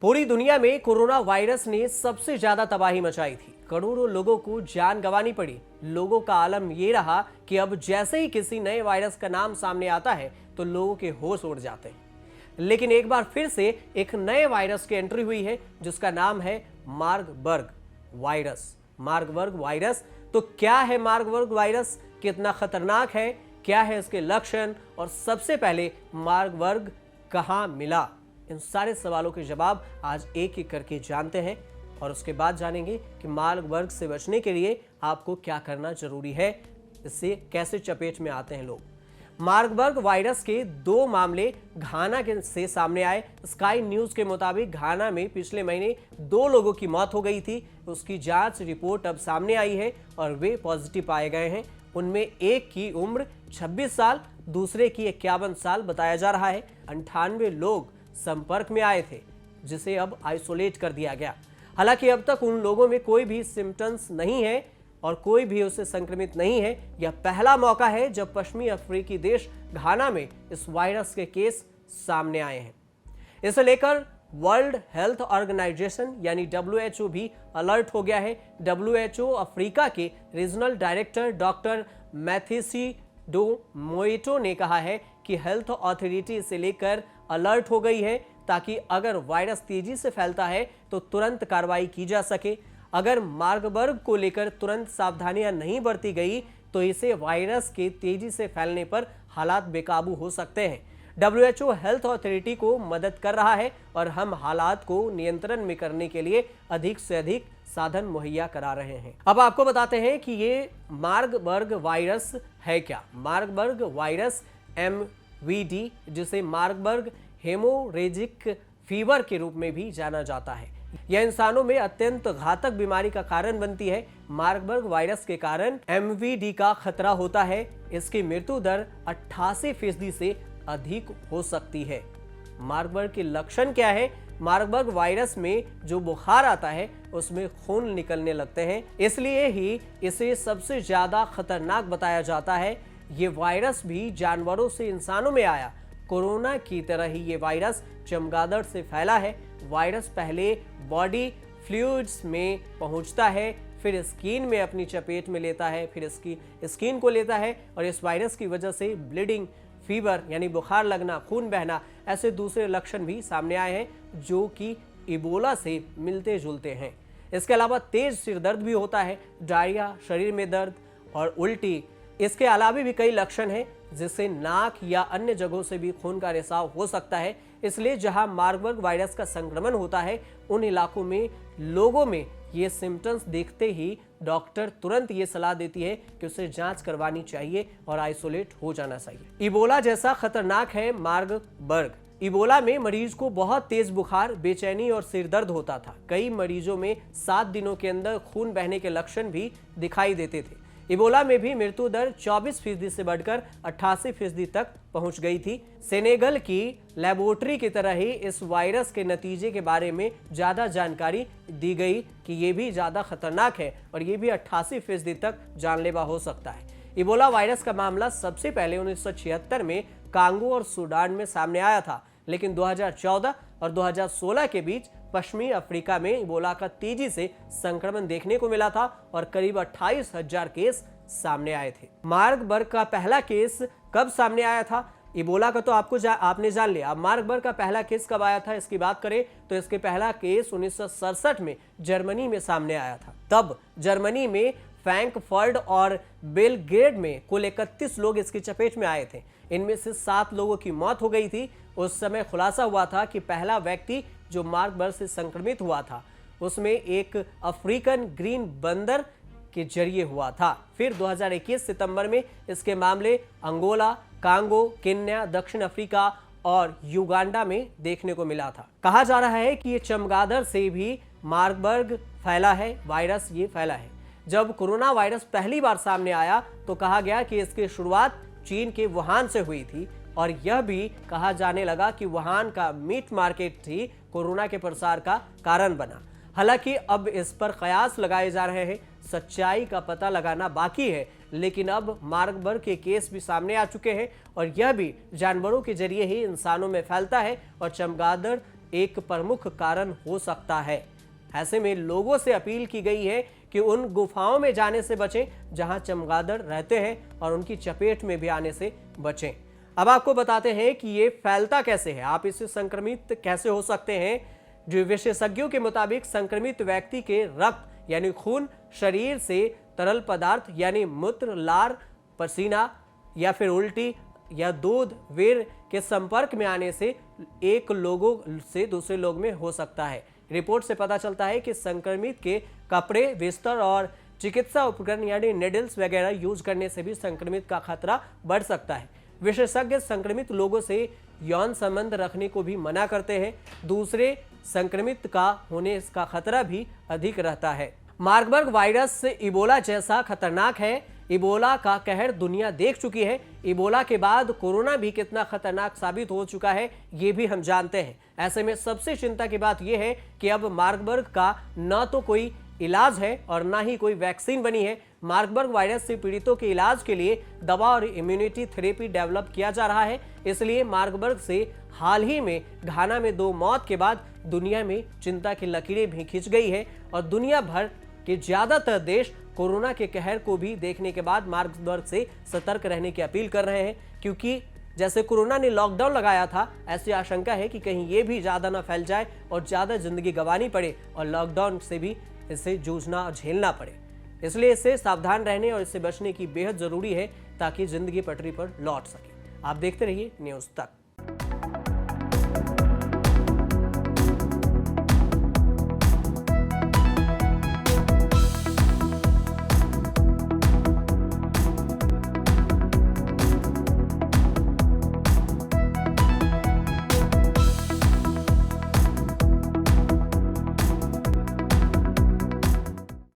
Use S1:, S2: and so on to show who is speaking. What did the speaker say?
S1: पूरी दुनिया में कोरोना वायरस ने सबसे ज्यादा तबाही मचाई थी। करोड़ों लोगों को जान गंवानी पड़ी। लोगों का आलम ये रहा कि अब जैसे ही किसी नए वायरस का नाम सामने आता है तो लोगों के होश उड़ जाते हैं। लेकिन एक बार फिर से एक नए वायरस की एंट्री हुई है जिसका नाम है मार्बर्ग वायरस। मार्बर्ग वायरस तो क्या है? मार्बर्ग वायरस कितना खतरनाक है, क्या है इसके लक्षण, और सबसे पहले मार्बर्ग कहां मिला? इन सारे सवालों के जवाब आज एक एक करके जानते हैं और उसके बाद जानेंगे कि मार्बर्ग से बचने के लिए आपको क्या करना जरूरी है, इससे कैसे चपेट में आते हैं लोग। मार्बर्ग वायरस के दो मामले घाना से सामने आए। स्काई न्यूज के मुताबिक घाना में पिछले महीने 2 लोगों की मौत हो गई थी। उसकी जांच रिपोर्ट अब सामने आई है और वे पॉजिटिव पाए गए हैं। उनमें एक की उम्र 26 साल, दूसरे की 51 साल बताया जा रहा है। 98 लोग संपर्क में आए थे जिसे अब आइसोलेट कर दिया गया। हालांकि अब तक उन लोगों में कोई भी सिम्टम्स नहीं है और कोई भी उससे संक्रमित नहीं है। यह पहला मौका है जब पश्चिमी अफ्रीकी देश घाना में इस वायरस के केस सामने आए हैं। इसे लेकर वर्ल्ड हेल्थ ऑर्गेनाइजेशन यानी WHO भी अलर्ट हो गया है। WHO अफ्रीका के रीजनल डायरेक्टर डॉक्टर मैथिसीडो मोएटो ने कहा है कि हेल्थ अथॉरिटी इसे लेकर अलर्ट हो गई है ताकि अगर वायरस तेजी से फैलता है तो तुरंत कार्रवाई की जा सके। अगर मार्बर्ग को लेकर तुरंत सावधानियां नहीं बरती गई तो इसे वायरस के तेजी से फैलने पर हालात बेकाबू हो सकते हैं। WHO हेल्थ अथॉरिटी को मदद कर रहा है और हम हालात को नियंत्रण में करने के लिए अधिक से अधिक साधन मुहैया करा रहे हैं। अब आपको बताते हैं कि ये मार्बर्ग वायरस है क्या। मार्बर्ग वायरस MVD, जिसे मार्बर्ग हेमोरेजिक फीवर के रूप में भी जाना जाता है, यह इंसानों में अत्यंत घातक बीमारी का कारण बनती है। मार्बर्ग वायरस के कारण MVD का खतरा होता है। इसकी मृत्यु दर 88% से अधिक हो सकती है। मार्बर्ग के लक्षण क्या है? मार्बर्ग वायरस में जो बुखार आता है उसमें खून निकलने लगते हैं, इसलिए ही इसे सबसे ज्यादा खतरनाक बताया जाता है। ये वायरस भी जानवरों से इंसानों में आया। कोरोना की तरह ही ये वायरस चमगादड़ से फैला है। वायरस पहले बॉडी फ्लूइड्स में पहुंचता है, फिर स्किन में अपनी चपेट में लेता है, फिर इसकी स्किन को लेता है और इस वायरस की वजह से ब्लीडिंग, फीवर यानी बुखार लगना, खून बहना, ऐसे दूसरे लक्षण भी सामने आए हैं जो कि इबोला से मिलते जुलते हैं। इसके अलावा तेज सिर दर्द भी होता है, डायरिया, शरीर में दर्द और उल्टी। इसके अलावा भी कई लक्षण हैं जिससे नाक या अन्य जगहों से भी खून का रिसाव हो सकता है। इसलिए जहां मार्बर्ग वायरस का संक्रमण होता है उन इलाकों में लोगों में ये सिम्टम्स देखते ही डॉक्टर तुरंत ये सलाह देती है कि उसे जांच करवानी चाहिए और आइसोलेट हो जाना चाहिए। इबोला जैसा खतरनाक है मार्बर्ग। इबोला में मरीज को बहुत तेज बुखार, बेचैनी और सिर दर्द होता था। कई मरीजों में 7 दिनों के अंदर खून बहने के लक्षण भी दिखाई देते थे। इबोला में भी मृत्यु दर 24% से बढ़कर 88% तक पहुंच गई थी। सेनेगल की लेबोरेटरी की तरह ही इस वायरस के नतीजे के बारे में ज्यादा जानकारी दी गई कि ये भी ज्यादा खतरनाक है और ये भी 88% तक जानलेवा हो सकता है। इबोला वायरस का मामला सबसे पहले 1976 में कांगो और सूडान में सामने आया था, लेकिन 2014 और 2016 के बीच पश्चिमी अफ्रीका में इबोला का तेजी से संक्रमण देखने को मिला था और करीब 28,000 केस सामने आए थे। मार्बर्ग का पहला केस कब सामने आया था? इबोला का तो आपने जान लिया। अब मार्बर्ग का पहला केस कब आया था इसकी बात करें तो इसके पहला केस 1967 में जर्मनी में सामने आया था। तब जर्मनी में फ्रैंकफर्ट और बेलग्रेड में कुल 31 लोग इसकी चपेट में आए थे। इनमें से 7 लोगों की मौत हो गई थी। उस समय खुलासा हुआ था कि पहला व्यक्ति जो मार्बर्ग से संक्रमित हुआ था उसमें एक अफ्रीकन ग्रीन बंदर के जरिए हुआ था। फिर 2021 सितंबर में इसके मामले अंगोला, कांगो, केन्या, दक्षिण अफ्रीका और युगांडा में देखने को मिला था। कहा जा रहा है कि ये चमगादड़ से भी मार्बर्ग फैला है, वायरस ये फैला है। जब कोरोना वायरस पहली बार सामने आया तो कहा गया कि इसकी शुरुआत चीन के वुहान से हुई थी और यह भी कहा जाने लगा कि वुहान का मीट मार्केट ही कोरोना के प्रसार का कारण बना। हालांकि अब इस पर कयास लगाए जा रहे हैं, सच्चाई का पता लगाना बाकी है, लेकिन अब मार्बर्ग के केस भी सामने आ चुके हैं और यह भी जानवरों के जरिए ही इंसानों में फैलता है और चमगादड़ एक प्रमुख कारण हो सकता है। ऐसे में लोगों से अपील की गई है कि उन गुफाओं में जाने से बचें जहां चमगादड़ रहते हैं और उनकी चपेट में भी आने से बचें। अब आपको बताते हैं कि ये फैलता कैसे है, आप इससे संक्रमित कैसे हो सकते हैं। जो विशेषज्ञों के मुताबिक संक्रमित व्यक्ति के रक्त यानी खून शरीर से तरल पदार्थ यानी मूत्र, लार, पसीना या फिर उल्टी या दूध, वीर के संपर्क में आने से एक लोगों से दूसरे लोग में हो सकता है। रिपोर्ट से पता चलता है कि संक्रमित के कपड़े, बिस्तर और चिकित्सा उपकरण यानी निडल्स वगैरह यूज करने से भी संक्रमित का खतरा बढ़ सकता है। विशेषज्ञ संक्रमित लोगों से यौन संबंध रखने को भी मना करते हैं। दूसरे संक्रमित का होने का खतरा भी अधिक रहता है। मार्बर्ग वायरस इबोला जैसा खतरनाक है। इबोला का कहर दुनिया देख चुकी है। इबोला के बाद कोरोना भी कितना खतरनाक साबित हो चुका है ये भी हम जानते हैं। ऐसे में सबसे चिंता की बात यह है कि अब मार्बर्ग का न तो कोई इलाज है और ना ही कोई वैक्सीन बनी है। मार्बर्ग वायरस से पीड़ितों के इलाज के लिए दवा और इम्यूनिटी थेरेपी डेवलप किया जा रहा है। इसलिए मार्बर्ग से हाल ही में घाना में 2 मौत के बाद दुनिया में चिंता की लकीरें भी खिंच गई है और दुनिया भर के ज्यादातर देश कोरोना के कहर को भी देखने के बाद मार्बर्ग से सतर्क रहने की अपील कर रहे हैं, क्योंकि जैसे कोरोना ने लॉकडाउन लगाया था, ऐसी आशंका है कि कहीं ये भी ज्यादा ना फैल जाए और ज्यादा जिंदगी गंवानी पड़े और लॉकडाउन से भी इसे जूझना और झेलना पड़े। इसलिए इससे सावधान रहने और इससे बचने की बेहद जरूरी है ताकि जिंदगी पटरी पर लौट सके। आप देखते रहिए न्यूज़ तक।